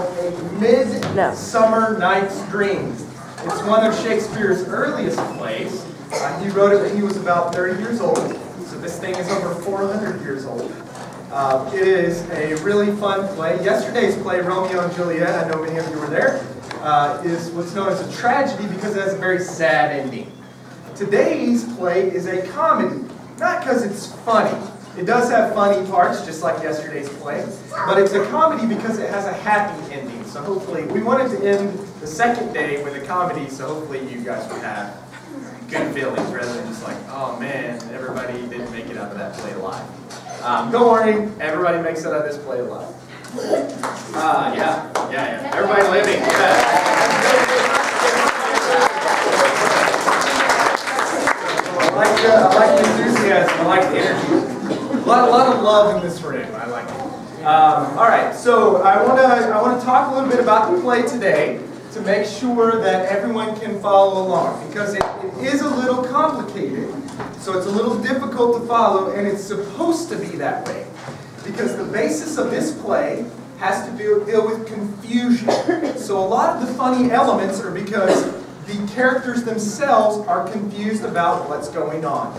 called A Midsummer Night's Dream. It's one of Shakespeare's earliest plays. He wrote it when he was about 30 years old, so this thing is over 400 years old. It is a really fun play. Yesterday's play, Romeo and Juliet, I know many of you were there, is what's known as a tragedy because it has a very sad ending. Today's play is a comedy, not because it's funny. It does have funny parts, just like yesterday's play, but it's a comedy because it has a happy ending. So hopefully, we wanted to end the second day with a comedy, so hopefully you guys would have good feelings rather than just like, oh man, everybody didn't make it out of that play alive. Don't worry, everybody makes it out of this play alive. Yeah. Everybody living, yeah. I like the enthusiasm, I like the energy. A lot of love in this room. I like it. All right, so I want to talk a little bit about the play today to make sure that everyone can follow along because it is a little complicated, so it's a little difficult to follow, and it's supposed to be that way because the basis of this play has to deal with confusion. So a lot of the funny elements are because the characters themselves are confused about what's going on.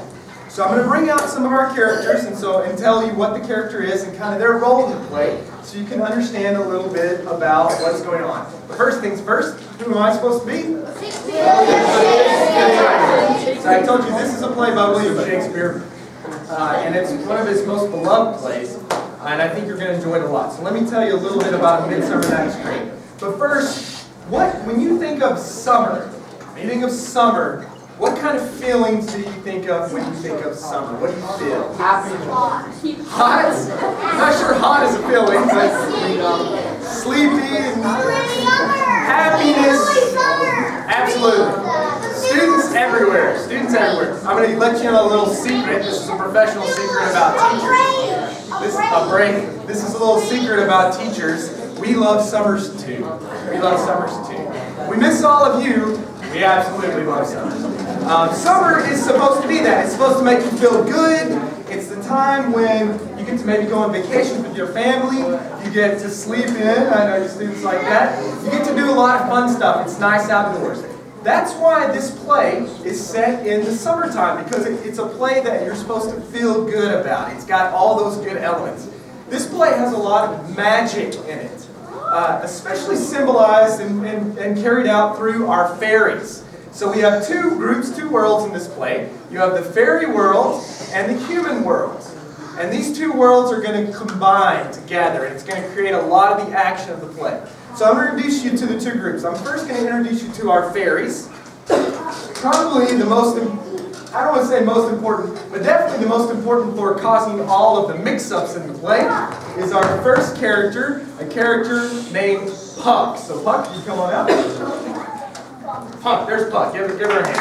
So I'm going to bring out some of our characters and tell you what the character is and kind of their role in the play so you can understand a little bit about what's going on. But first things first, who am I supposed to be? So I told you this is a play by William Shakespeare and it's one of his most beloved plays and I think you're going to enjoy it a lot. So let me tell you a little bit about A Midsummer Night's Dream. But first, when you think of summer, what kind of feelings do you think of when you think of summer? What do you feel? Happy. Hot? I'm not sure hot is a feeling, but sleepy and happiness. Absolutely. Students everywhere. I'm going to let you know a little secret. This is a professional secret about teachers. This is a little secret about teachers. We love summers too. We miss all of you. We absolutely love summer. Summer is supposed to be that. It's supposed to make you feel good. It's the time when you get to maybe go on vacation with your family. You get to sleep in. I know you students like that. You get to do a lot of fun stuff. It's nice outdoors. That's why this play is set in the summertime because it's a play that you're supposed to feel good about. It's got all those good elements. This play has a lot of magic in it. Especially symbolized and carried out through our fairies. So we have two worlds in this play. You have the fairy world and the human world. And these two worlds are going to combine together, and it's going to create a lot of the action of the play. So I'm going to introduce you to the two groups. I'm first going to introduce you to our fairies. Probably the most, I don't want to say most important, but definitely the most important for causing all of the mix-ups in the play is our first character, a character named Puck. So Puck, you come on out. Puck, there's Puck. Give her a hand.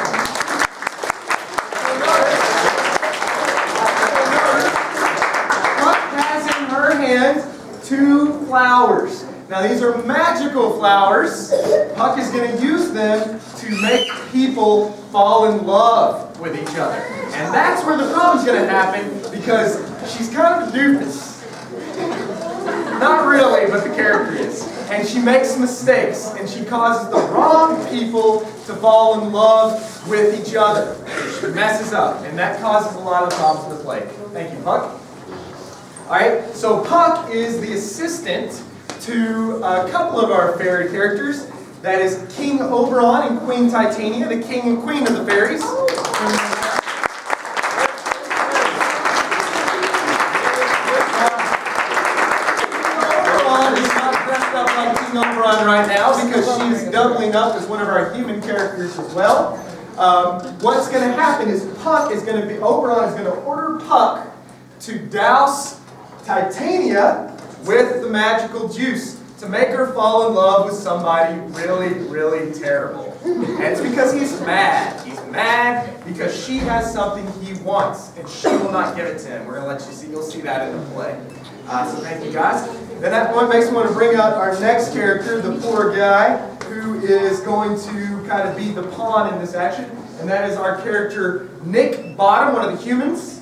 Puck has in her hand 2 flowers. Now these are magical flowers. Puck is going to use them to make people fall in love with each other. And that's where the problem's going to happen because she's kind of a doofus. Not really, but the character is. And she makes mistakes and she causes the wrong people to fall in love with each other. She messes up and that causes a lot of problems in the play. Thank you, Puck. Alright, so Puck is the assistant to a couple of our fairy characters. That is King Oberon and Queen Titania, the king and queen of the fairies. Oberon is not dressed up like King Oberon right now because she's doubling up as one of our human characters as well. What's going to happen is Oberon is going to order Puck to douse Titania with the magical juice to make her fall in love with somebody really, really terrible. And it's because he's mad. He's mad because she has something he wants and she will not give it to him. We're going to let you see. You'll see that in the play. So thank you guys. Then that one makes me want to bring out our next character, the poor guy, who is going to kind of be the pawn in this action. And that is our character, Nick Bottom, one of the humans.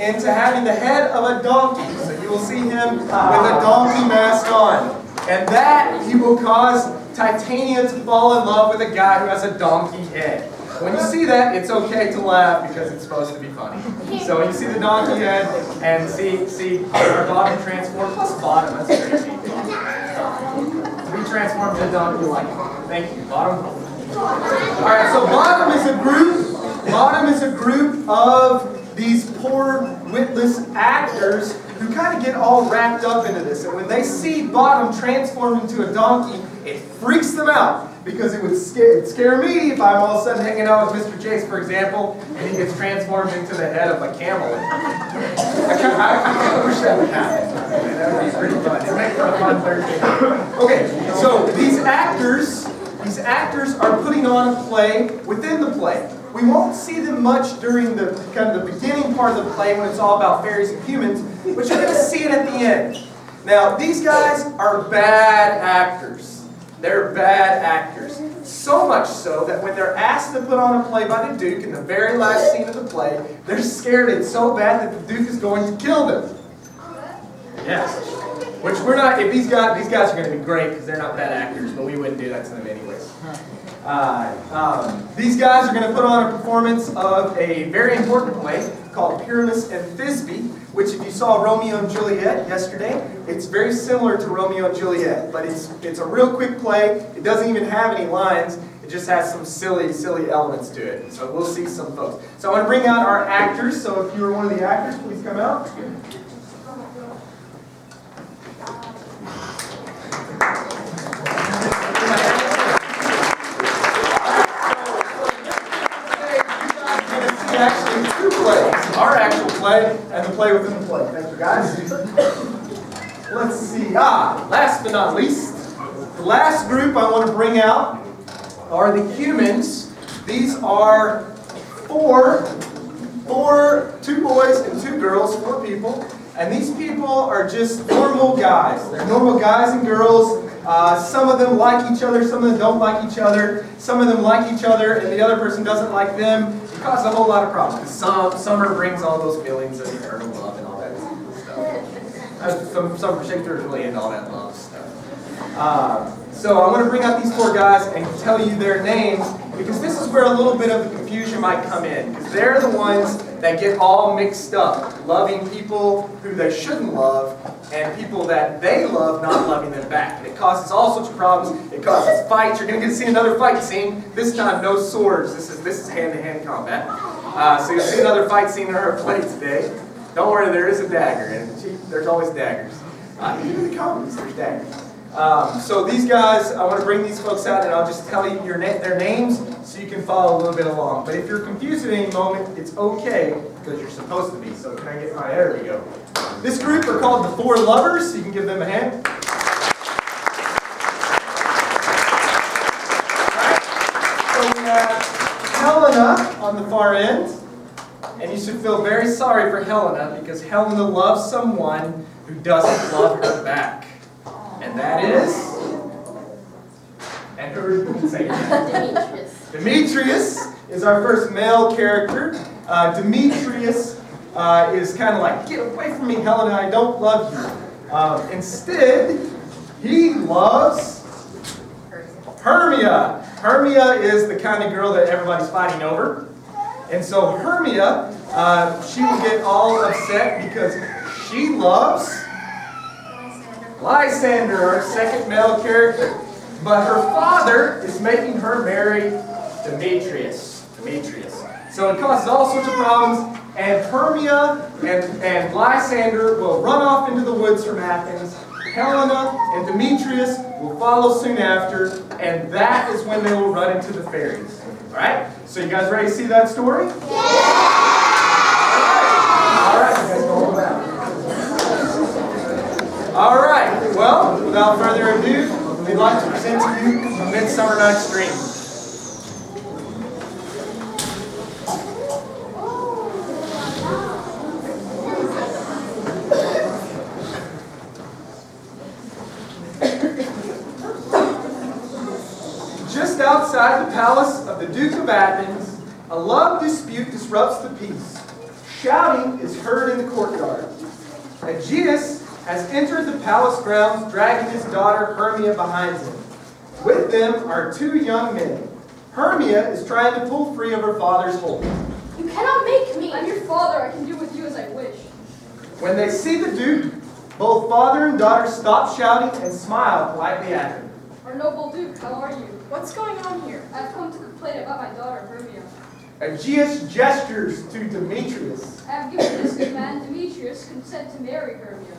into having the head of a donkey. So you will see him with a donkey mask on. And that he will cause Titania to fall in love with a guy who has a donkey head. When you see that, it's okay to laugh because it's supposed to be funny. So when you see the donkey head and see our bottom transform, plus bottom, that's crazy. We transform the donkey like it. Thank you, bottom. Alright, so bottom is a group of these poor, witless actors who kind of get all wrapped up into this. And when they see Bottom transform into a donkey, it freaks them out. Because it would scare me if I'm all of a sudden hanging out with Mr. Chase, for example, and he gets transformed into the head of a camel. I kind of wish that would happen. That would be pretty fun. It'd make for a fun Thursday. Okay, so these actors are putting on a play within the play. We won't see them much during the kind of the beginning part of the play when it's all about fairies and humans, but you're going to see it at the end. Now, these guys are bad actors. They're bad actors. So much so that when they're asked to put on a play by the Duke in the very last scene of the play, they're scared it's so bad that the Duke is going to kill them. Yes. Which we're not, if these guys are going to be great because they're not bad actors, but we wouldn't do that to them anyways. These guys are going to put on a performance of a very important play called Pyramus and Thisbe, which if you saw Romeo and Juliet yesterday, it's very similar to Romeo and Juliet, but it's a real quick play. It doesn't even have any lines. It just has some silly elements to it. So we'll see some folks. So I want to bring out our actors. So if you are one of the actors, please come out. Actually, two plays. Our actual play and the play within the play. Thank you, guys. Let's see. Last but not least, the last group I want to bring out are the humans. These are two boys and two girls, 4 people. And these people are just normal guys. They're normal guys and girls. Some of them like each other, some of them don't like each other. Some of them like each other and the other person doesn't like them. It causes a whole lot of problems. Summer brings all those feelings of eternal love and all that stuff. Some Shakespeare is really into all that love stuff. So I want to bring out these 4 guys and tell you their names because this is where a little bit of the confusion might come in. Because they're the ones that get all mixed up, loving people who they shouldn't love and people that they love not loving them back. And it causes all sorts of problems. It causes fights. You're going to get to see another fight scene. This time, no swords. This is hand-to-hand combat. So you'll see another fight scene in our play today. Don't worry, there is a dagger. And there's always daggers. Even in the comedies, there's daggers. So these guys, I want to bring these folks out and I'll just tell you their names so you can follow a little bit along. But if you're confused at any moment, it's okay because you're supposed to be. So can I get my, there we go. This group are called the 4 Lovers, so you can give them a hand. Alright, so we have Helena on the far end. And you should feel very sorry for Helena because Helena loves someone who doesn't love her back. And that is, and who say Demetrius. Demetrius is our first male character. Demetrius is kind of like, get away from me, Helena, I don't love you. Instead, he loves Hermia. Hermia is the kind of girl that everybody's fighting over. And so Hermia, she will get all upset because she loves Lysander, our second male character. But her father is making her marry Demetrius. So it causes all sorts of problems. And Hermia and Lysander will run off into the woods from Athens. Helena and Demetrius will follow soon after. And that is when they will run into the fairies. Alright? So you guys ready to see that story? Yeah! Alright, you guys go on out. Alright, well, without further ado, we'd like to present to you A Midsummer Night's Dream. Just outside the palace of the Duke of Athens, a love dispute disrupts the peace. Shouting is heard in the courtyard. Aegeus has entered the palace grounds, dragging his daughter Hermia behind him. With them are two young men. Hermia is trying to pull free of her father's hold. You cannot make me! I'm your father. I can do with you as I wish. When they see the Duke, both father and daughter stop shouting and smile politely at him. Our noble Duke, how are you? What's going on here? I've come to complain about my daughter, Hermia. Aegeus gestures to Demetrius. I have given this good man, Demetrius, consent to marry Hermia.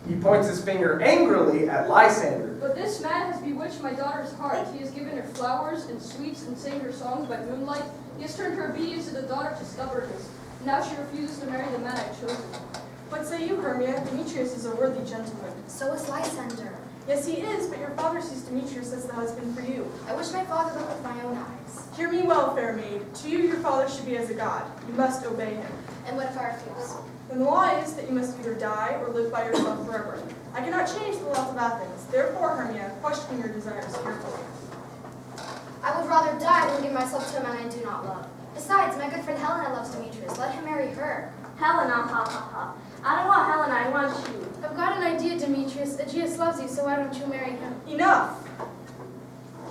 He points his finger angrily at Lysander. But this man has bewitched my daughter's heart. He has given her flowers and sweets and sang her songs by moonlight. He has turned her obedience of the daughter to stubbornness. Now she refuses to marry the man I've chosen. What say you, Hermia? Demetrius is a worthy gentleman. So is Lysander. Yes, he is, but your father sees Demetrius as the husband for you. I wish my father looked with my own eyes. Hear me well, fair maid. To you, your father should be as a god. You must obey him. And what if I refuse? Then the law is that you must either die or live by yourself forever. I cannot change the laws of Athens. Therefore, Hermia, question your desires carefully. I would rather die than give myself to a man I do not love. Besides, my good friend Helena loves Demetrius. Let him marry her. Helena, ha ha ha. I don't want Helena, I want you. I've got an idea, Demetrius. Aegeus loves you, so why don't you marry him? Enough!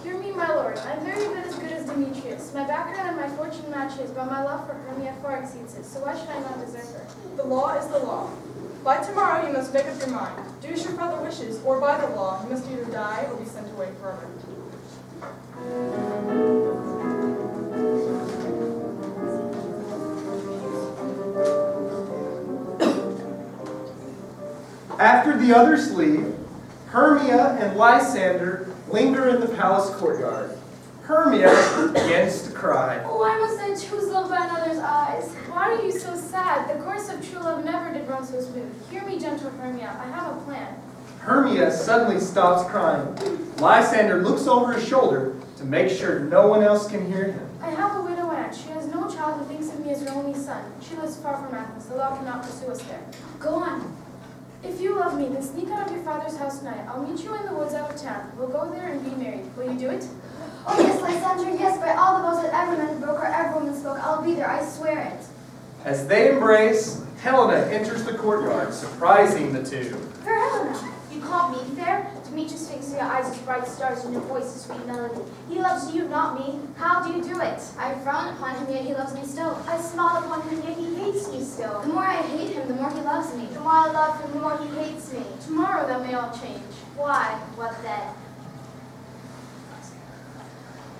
Hear me, my lord. I'm very good as Demetrius. My background and my fortune match his, but my love for Hermia far exceeds his, so why should I not desert her? The law is the law. By tomorrow, you must make up your mind. Do as your father wishes, or by the law, you must either die or be sent away forever. After the others leave, Hermia and Lysander linger in the palace courtyard. Hermia begins to cry. Oh, why must I choose love by another's eyes? Why are you so sad? The course of true love never did run so smooth. Hear me, gentle Hermia. I have a plan. Hermia suddenly stops crying. Lysander looks over his shoulder to make sure no one else can hear him. I have a widow aunt. She has no child and thinks of me as her only son. She lives far from Athens. The law cannot pursue us there. Go on. If you love me, then sneak out of your father's house tonight. I'll meet you in the woods out of town. We'll go there and be married. Will you do it? Oh yes, Lysander, yes, by all the vows that ever man broke or ever woman spoke, I'll be there, I swear it. As they embrace, Helena enters the courtyard, surprising the two. Fair Helena, You call me fair? Demetrius thinks your eyes as bright stars and your voice a sweet melody. He loves you, not me. How do you do it? I frown upon him, yet he loves me still. I smile upon him, yet he hates me still. The more I hate him, the more he loves me. The more I love him, the more he hates me. Tomorrow that may all change. Why? What then?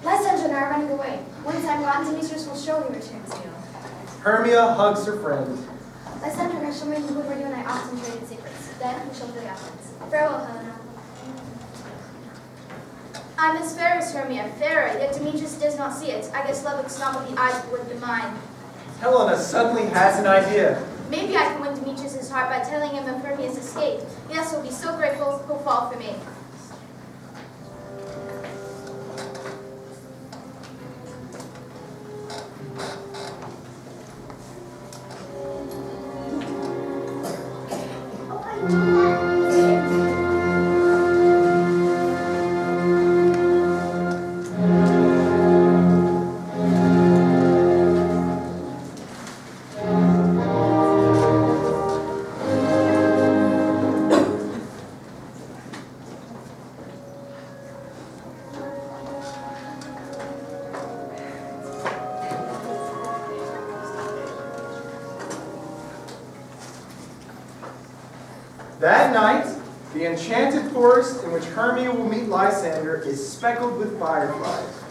Lysander and I are running away. Once I'm gone, Demetrius will surely return to you. Hermia hugs her friend. Lysander, I shall remain in the wood where you and I often traded secrets. Then we shall flee Athens. Farewell, Helena. I'm as fair as Hermia, fairer, yet Demetrius does not see it. I guess love looks not with the eyes but with the mind. Helena suddenly has an idea. Maybe I can win Demetrius' heart by telling him of Hermia's escape. Yes, he'll be so grateful he'll fall for me. That night, the enchanted forest in which Hermia will meet Lysander is speckled with fireflies.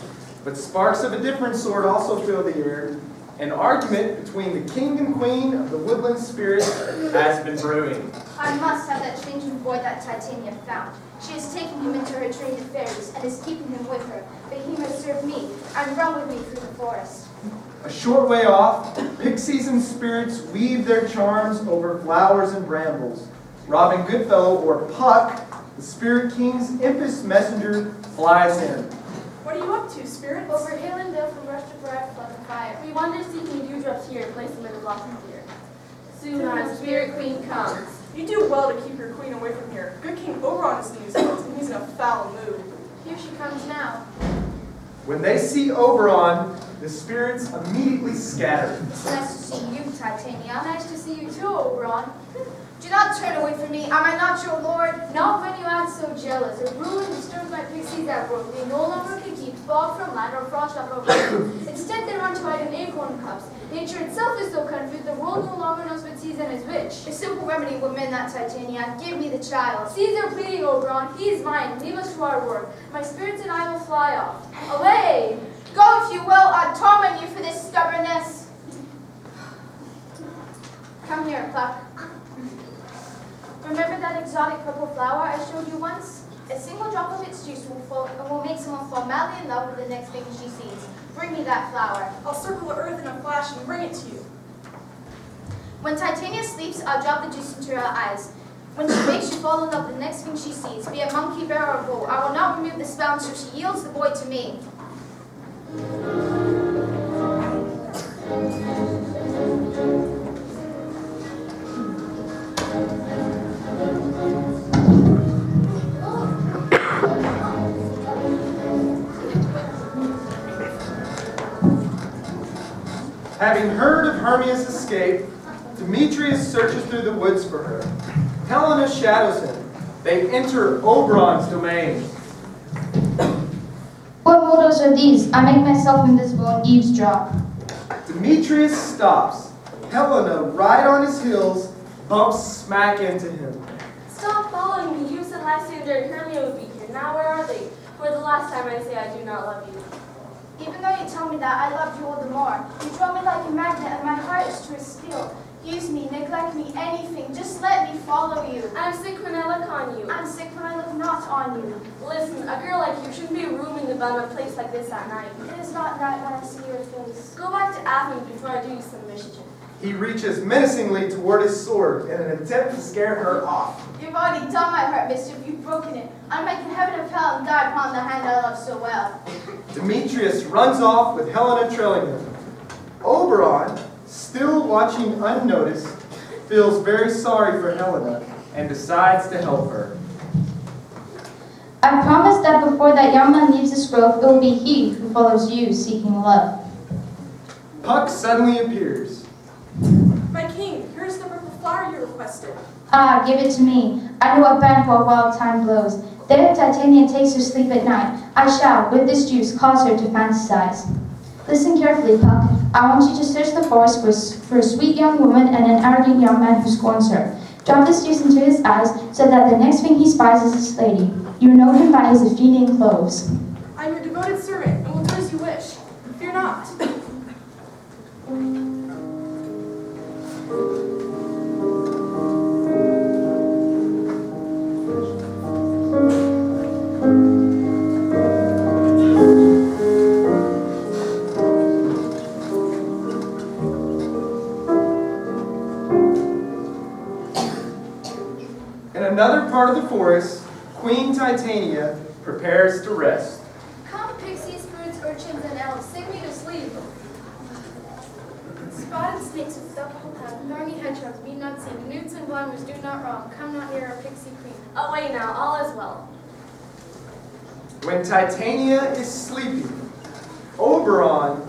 But sparks of a different sort also fill the air. An argument between the king and queen of the woodland spirits has been brewing. I must have that changing boy that Titania found. She is taking him into her train of fairies and is keeping him with her, that he may serve me and run with me through the forest. A short way off, pixies and spirits weave their charms over flowers and brambles. Robin Goodfellow, or Puck, the Spirit King's impish messenger, flies in. What are you up to, spirits? Over hill and dale from brush to brush, flood and fire. We wander seeking dewdrops here, place them in the blossoms here. Soon our spirit queen comes. You do well to keep your queen away from here. Good King Oberon is news, and he's in a foul mood. Here she comes now. When they see Oberon, the spirits immediately scatter. It's nice to see you, Titania. Nice to see you too, Oberon. Do not turn away from me. Am I not your lord? Not when you act so jealous. A ruin disturbs my pixies that broke. They no longer can keep fog from land or frost up over. Instead, they run to hide in acorn cups. Nature itself is so confused, the world no longer knows what season is which. A simple remedy would mend that, Titania. Give me the child. Caesar pleading, Oberon. He is mine. Leave us to our work. My spirits and I will fly off. Away! Go if you will. I'll torment you for this stubbornness. Come here, Puck. Remember that exotic purple flower I showed you once? A single drop of its juice will make someone fall madly in love with the next thing she sees. Bring me that flower. I'll circle the earth in a flash and bring it to you. When Titania sleeps, I'll drop the juice into her eyes. When she wakes, she'll fall in love with the next thing she sees, be it monkey, bear, or bull. I will not remove the spell until she yields the boy to me. Having heard of Hermia's escape, Demetrius searches through the woods for her. Helena shadows him. They enter Oberon's domain. What motives are these? I make myself invisible and eavesdrop. Demetrius stops. Helena, right on his heels, bumps smack into him. Stop following me. You said Lysander and Hermia would be here. Now where are they? For the last time I say I do not love you. Even though you tell me that, I love you all the more. You draw me like a magnet, and my heart is true as steel. Use me, neglect me, anything. Just let me follow you. I'm sick when I look on you. I'm sick when I look not on you. Listen, a girl like you shouldn't be rooming about a place like this at night. It is not night when I see your face. Go back to Athens before I do you some mischief. He reaches menacingly toward his sword in an attempt to scare her off. You've already done my heart mischief. You've broken it. I make in heaven of hell and die upon the hand I love so well. Demetrius runs off with Helena trailing him. Oberon, still watching unnoticed, feels very sorry for Helena and decides to help her. I promise that before that young man leaves this grove, it will be he who follows you seeking love. Puck suddenly appears. My king, here's the purple flower you requested. Ah, give it to me. I know a band for a wild time blows. Then if Titania takes her sleep at night, I shall, with this juice, cause her to fantasize. Listen carefully, Puck. I want you to search the forest for a sweet young woman and an arrogant young man who scorns her. Drop this juice into his eyes, so that the next thing he spies is this lady. You know him by his Athenian clothes. I'm your devoted servant, and will do as you wish. Fear not. In another part of the forest, Queen Titania prepares to rest. Come, pixies, birds, urchins, and elves, sing me to sleep. Spotted snakes with double head, thorny hedgehogs, be not seen. Newts and bloomers do not roam. Come not near our pixie queen. Away now, all is well. When Titania is sleeping, Oberon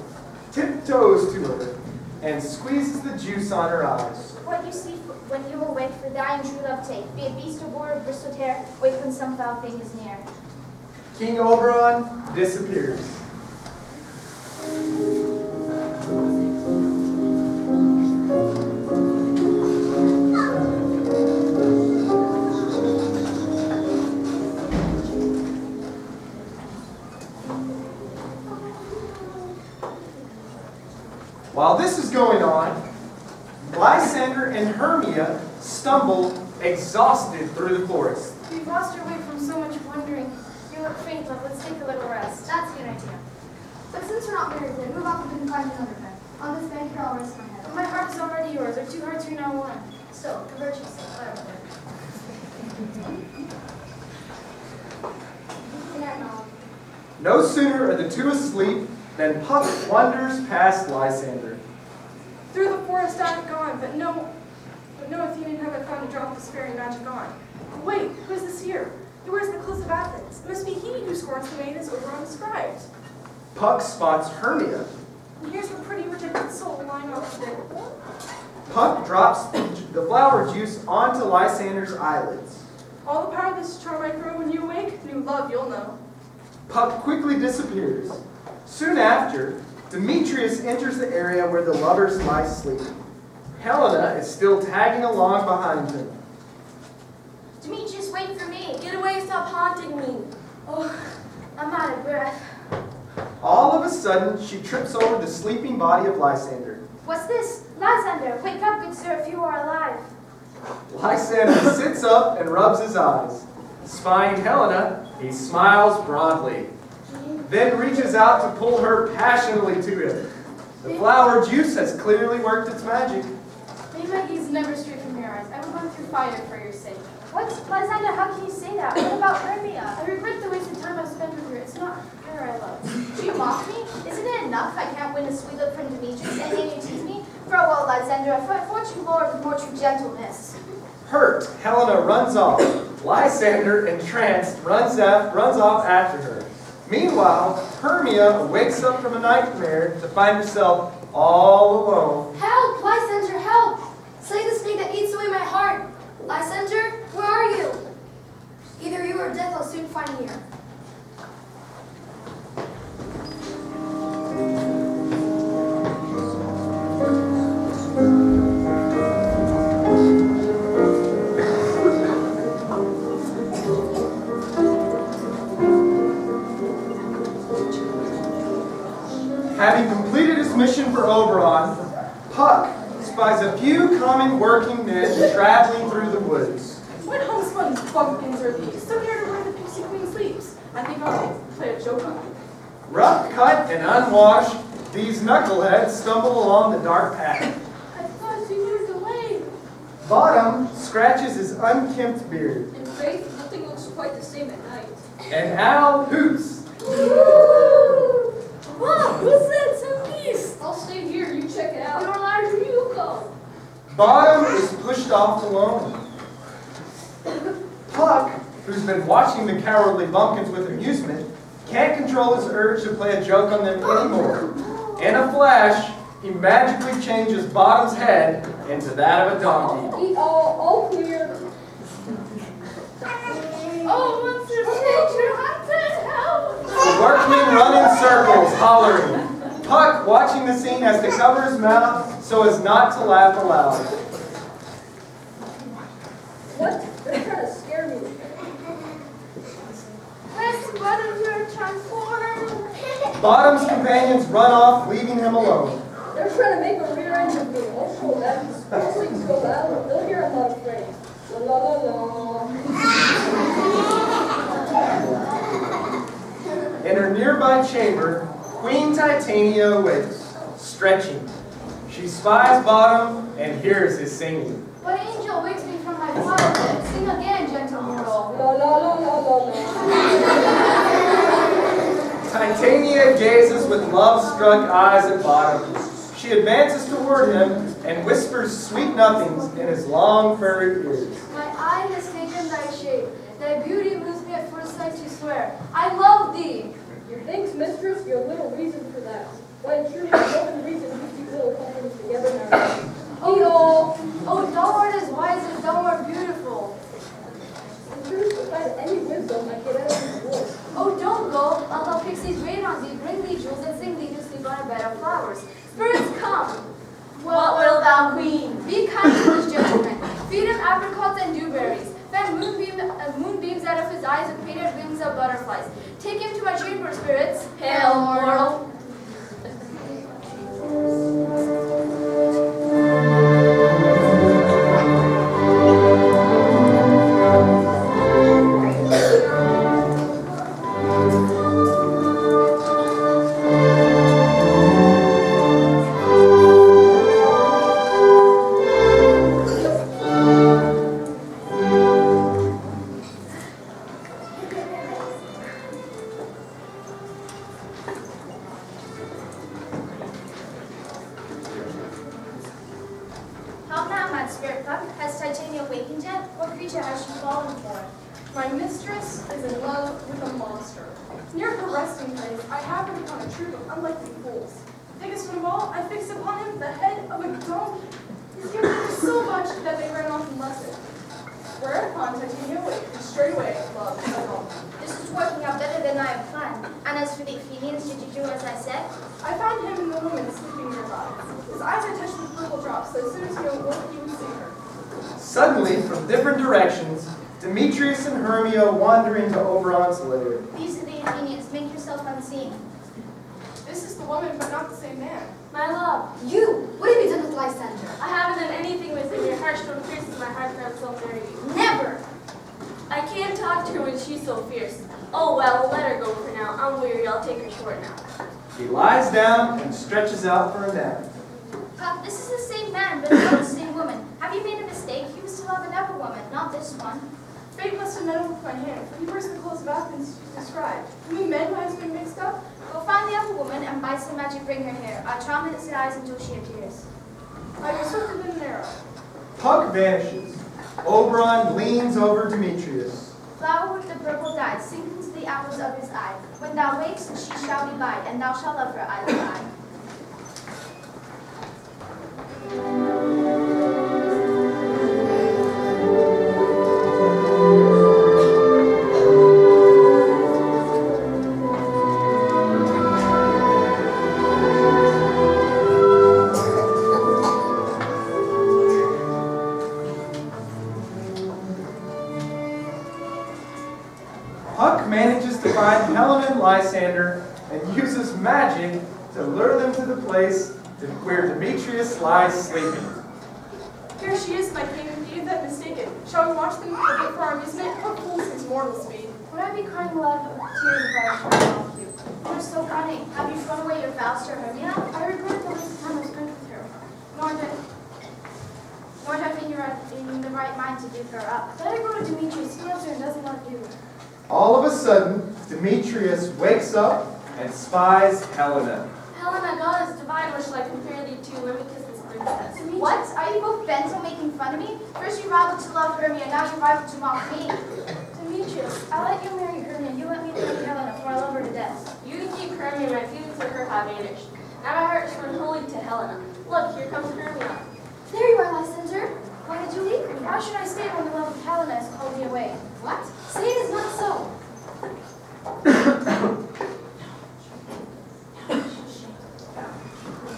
tiptoes to her and squeezes the juice on her eyes. What you sleep when you awake, for thine true love take. Be it beast or boar or bristled hair, wake when some foul thing is near. King Oberon disappears. While this is going on, Lysander and Hermia stumble exhausted through the forest. We've lost our way from so much wandering. You look faint, love. Let's take a little rest. That's a good idea. But since we're not married, then move off and find another bed. On this bed here, I'll rest my head. But my heart is already yours. Our two hearts are now one. So, for virtue's sake, let her live. Good night, Mom. No sooner are the two asleep than Puck wanders past Lysander. Through the forest I have gone, but no Athenian have I found to drop this fairy magic on. Wait, who is this here? He wears the clothes of Athens. It must be he who scorns the maid as Oberon described. Puck spots Hermia, And here's the pretty rejected soul lying off there. Puck drops the flower juice onto Lysander's eyelids. All the power of this charm I grow when you awake, new love you'll know. Puck quickly disappears. Soon after, Demetrius enters the area where the lovers lie sleeping. Helena is still tagging along behind him. Demetrius, wait for me. Get away, stop haunting me. Oh, I'm out of breath. All of a sudden, she trips over the sleeping body of Lysander. What's this? Lysander, wake up, good sir, if you are alive. Lysander sits up and rubs his eyes. Spying Helena, he smiles broadly, then reaches out to pull her passionately to him. The flower juice has clearly worked its magic. May my gaze never stray from your eyes. I will run through fire for your sake. What? Lysander, how can you say that? What about Hermia? I regret the wasted time I've spent with her. It's not her I love. Do you mock me? Isn't it enough I can't win a sweet look from Demetrius, and then you tease me? Farewell, Lysander, I thought you Lord with more true gentleness. Hurt, Helena runs off. Lysander, entranced, runs off after her. Meanwhile, Hermia wakes up from a nightmare to find herself all alone. Help! Lysander, help! Slay the snake that eats away my heart! Lysander, where are you? Either you or death I'll soon find here. Having completed his mission for Oberon, Puck spies a few common working men traveling through the woods. What homespun bumpkins are these? So near to where the Pixie Queen sleeps. I think I'll play a joke on them. Rough cut and unwashed, these knuckleheads stumble along the dark path. I thought you moved away. Bottom scratches his unkempt beard, In faith, nothing looks quite the same at night. and Al hoots. Wow, who said some beast? I'll stay here, you check it out. You're large, you go. Bottom is pushed off alone. Puck, who's been watching the cowardly bumpkins with amusement, can't control his urge to play a joke on them anymore. In a flash, he magically changes Bottom's head into that of a donkey. All clear. Oh, monster nature, hunted, help! The workmen run in circles, hollering. Puck, watching the scene, has to cover his mouth so as not to laugh aloud. What? They're trying to scare me. Where's the bottom your transform? Bottom's companions run off, leaving him alone. They're trying to make a rear end of me. I'll show them. Those things go loud. They'll hear I'm not afraid. La la la la. In her nearby chamber, Queen Titania awakes, stretching. She spies Bottom and hears his singing. What angel wakes me from my childhood? Sing again, gentle mortal. La la la la la la. Titania gazes with love-struck eyes at Bottom. She advances toward him and whispers sweet nothings in his long, furry ears. My eye has taken thy shape. Thy beauty moves me at first sight to swear. I love thee. Thanks, mistress. You have little reason for that. Why, it's true, there's no reason these two little companies together now. Oh, thou art as wise as thou art beautiful. The truth, if I had any wisdom, I'd get out of these woods. Oh, don't go. I'll help pixies rain on thee, bring thee jewels, and sing thee to sleep on a bed of flowers. Spirits, come. What will thou, queen? Be kind to this gentleman. Feed him apricots and dewberries. Fan moonbeams out of his eyes with painted wings of butterflies. Take him to my chamber, spirits. Hail, mortal. How now, mad spirit Puck? Has Titania awakened yet? What creature has she fallen for? My mistress is in love with a monster. Near her resting place, I happened upon a troop of unlikely fools. Biggest one of all, I fixed upon him the head of a donkey. He scared them so much that they ran off and left it. Whereupon Titania awaked and straightway loved the donkey. This is working out better than I had planned. And as for the Athenians, did you do as I said? I found him and the woman sleeping nearby. His eyes are touched with purple drops, so as soon as he awoke, he would see her. Suddenly, from different directions, Demetrius and Hermia wander into Oberon's lair. These are the Athenians. Make yourself unseen. This is the woman, but not the same man. My love, You! What have you done with Lysander? I haven't done anything with him. Your harsh tone pierces my heart for I'm so marry you. Never! I can't talk to her when she's so fierce. Oh well, let her go for now. I'm weary. I'll take her short now. He lies down and stretches out for a nap. Puck, this is the same man, but not the same woman. Have you made a mistake? You used to love another woman, not this one. Fate must have meddled with my hand, for he wears the clothes of Athens you described. Can we mend what has been mixed up? Go find the other woman and by some magic bring her here. I charm its eyes until she appears. I go swifter than an arrow. Puck vanishes. Oberon leans over Demetrius. Flower with the purple dye, sink into the apples of his eye. When thou wakes, she shall be thine, and thou shalt love her, I will lie. Puck manages to find Helen and Lysander and uses magic to lure them to the place where Demetrius lies sleeping. Here she is, my king, be that mistaken. Shall we watch them a bit for our amusement? What fools his mortal speed? Would I be crying a lot of tears if I was trying to help you? You're so cunning. Have you thrown away your vows to Hermia? I regret the least time I spent with her. Nor have you in the right mind to give her up. Let her go to Demetrius. He loves her and doesn't love you. All of a sudden, Demetrius wakes up and spies Helena. Helena, God is divine. What shall I compare thee to? Let me kiss this princess. What? Are you both bent on making fun of me? First you rivaled to love Hermia, now you rival to mock me. Demetrius, I'll let you marry Hermia. You let me marry Helena, for I love her to death. You keep Hermia, my feelings for her have vanished. Now my heart is run wholly to Helena. Look, here comes Hermia. There you are, Lysander. Why did you leave me? Why should I stay when the love of Helena has called me away? What? Say it is not so.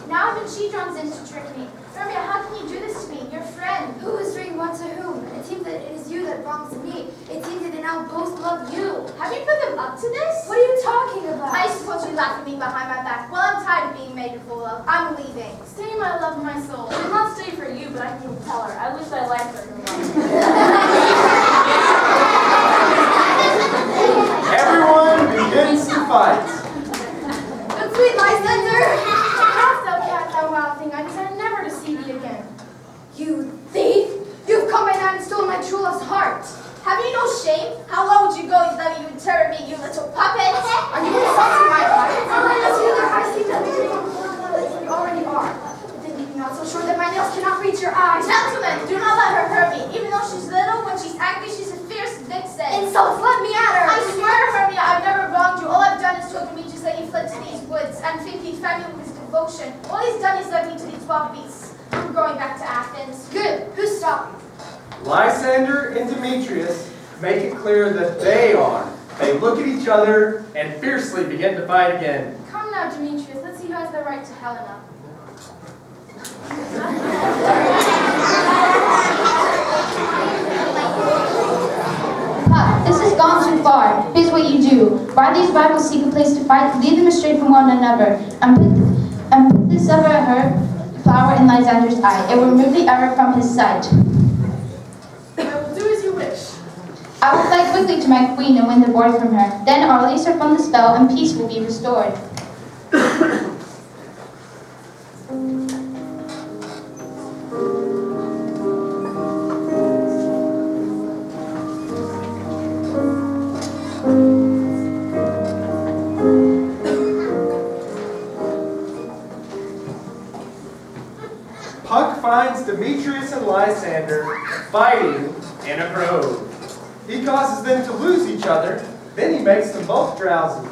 Now even she joins in to trick me. Hermia, how can you do this to me? Your friend. Who is doing what to whom? It seems that it is you that wrongs me. It seems that they now both love you. Have you put them up to this? What are you talking about? I suppose you laugh at me behind my back. Well, I'm tired of being made a fool of. I'm leaving. Stay, my love, my soul. I will not stay for you, but I can tell her. I lose my life for her love. Everyone begins to fight. But sweet Lysander! Half thou cat, thou wild thing, I desire never to see thee again. You thief! You've come by night and stolen my true love's heart. Have you no shame? How low would you go that you would turn me, you little puppet? Are you insulting my heart? As you look, I see nothing that you already are. But then you're not so sure that my nails cannot reach your eyes. Gentlemen, do not let her hurt me. Even though she's little, when she's angry, she's a fierce vixen. Insults, let me at her! I swear, Hermia, I've never wronged you. All I've done is told Demetrius that you fled to these woods and think he'd fed me with his devotion. All he's done is led me to these wild beasts. I'm going back to Athens. Good. Who's stopping? Lysander and Demetrius make it clear that they are. They look at each other and fiercely begin to fight again. Come now, Demetrius, let's see who has the right to Helena. This has gone too far. Here's what you do. Why these rivals seek a place to fight, lead them astray from one another, and put this over her flower in Lysander's eye. It will remove the error from his sight. I will do as you wish. I will fly quickly to my queen and win the boy from her. Then I'll release her from the spell, and peace will be restored. Puck finds Demetrius and Lysander fighting in a grove. He causes them to lose each other, then he makes them both drowsy.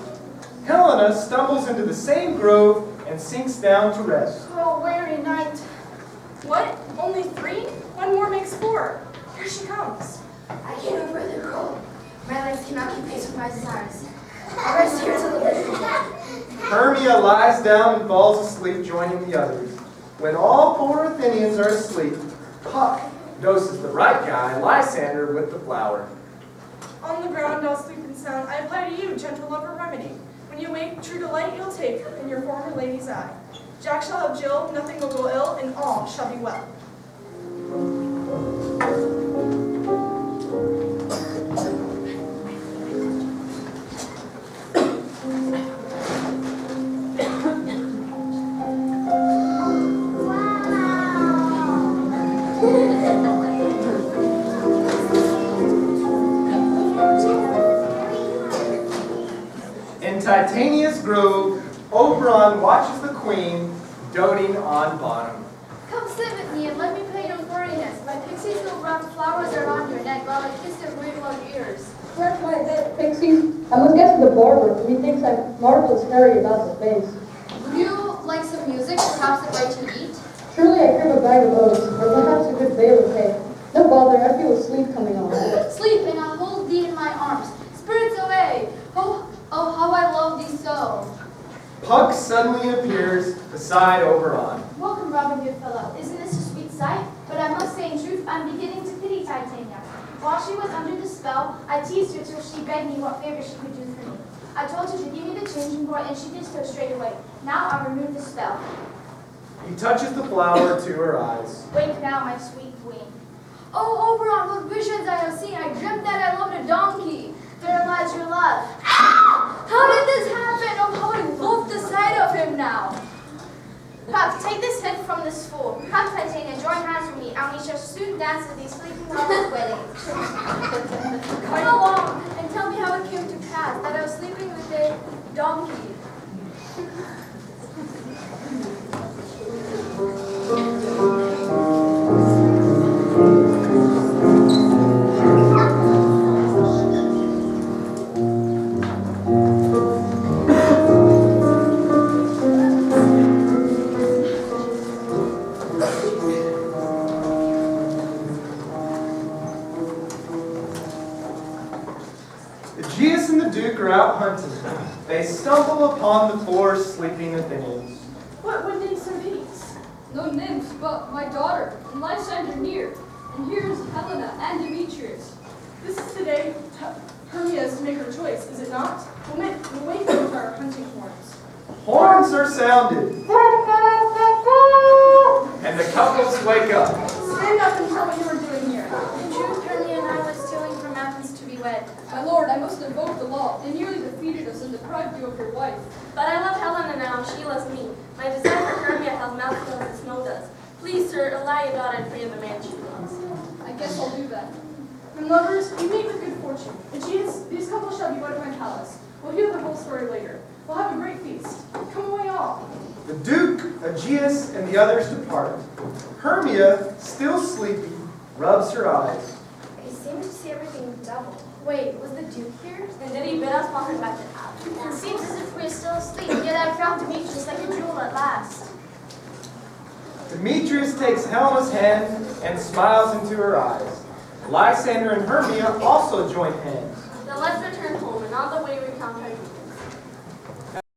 Helena stumbles into the same grove and sinks down to rest. Oh, weary night. What? Only 3? 1 more makes 4. Here she comes. I can't no further grow. My legs cannot keep pace with my desires. I'll rest here till the day. Hermia lies down and falls asleep, joining the others. When all 4 Athenians are asleep, Puck doses the right guy, Lysander, with the flower. On the ground, all sleep and sound, I apply to you, gentle lover remedy. When you wake, true delight you'll take in your former lady's eye. Jack shall have Jill, nothing will go ill, and all shall be well. In Titania's grove, Oberon watches the queen doting on bottom. Come sit with me and let me play your furriness. My pixie silk brown flowers are on your neck while I kiss their great long ears. Scratch my head, Pixies. I must guess the barber, for he thinks I'm marvelous hairy about the face. Would you like some music, perhaps a bite to eat? Surely I crave a bag of oats, or perhaps a good bale of hay. No bother, I feel sleep coming on. Sleep, and I'll hold thee in my arms. Spirits away! Oh, how I love thee so. Puck suddenly appears beside Oberon. Welcome, Robin, good fellow. Isn't this a sweet sight? But I must say, in truth, I'm beginning to pity Titania. While she was under the spell, I teased her till she begged me what favor she could do for me. I told her to give me the changing board, and she did so straight away. Now I'll remove the spell. He touches the flower to her eyes. Wake now, my sweet queen. Oh, Oberon, what visions I have seen. I dreamt that I loved a donkey. There lies your love. How did this happen? Oh, how I love the sight of him now. Puck, take this hint from this fool. Come, Titania, join hands with me, and we shall soon dance at these sleeping lovers' weddings. Come along and tell me how it came to pass that I was sleeping with a donkey. Aegeus and the Duke are out hunting. They stumble upon the 4 sleeping Athenians. What would these some peace? No nymphs, but my daughter, and Lysander near. And here is Helena and Demetrius. This is the day Hermia is to make her choice, is it not? We'll wake them with our hunting horns. Horns are sounded. And the couples wake up. Stand up and tell what you were doing here. In truth, Hermia and I was stealing from Athens to be wed. My lord, I must invoke the law. They nearly defeated us and deprived you of your wife. But I love Helena now, and she loves me. My desire for Hermia has melted as the snow does. Please, sir, allow your daughter to free of the man she loves. I guess I'll do that. And lovers, we meet with good fortune. Aegeus, these couples shall be wed at my palace. We'll hear the whole story later. We'll have a great feast. Come away all. The Duke, Aegeus, and the others depart. Hermia, still sleepy, rubs her eyes. I seem to see everything double. Wait, was the Duke here? And did he bid us welcome back to town? It seems as if we're still asleep, yet I found Demetrius like a jewel at last. Demetrius takes Helena's hand and smiles into her eyes. Lysander and Hermia also join hands. Then let's return home, and on the way recount our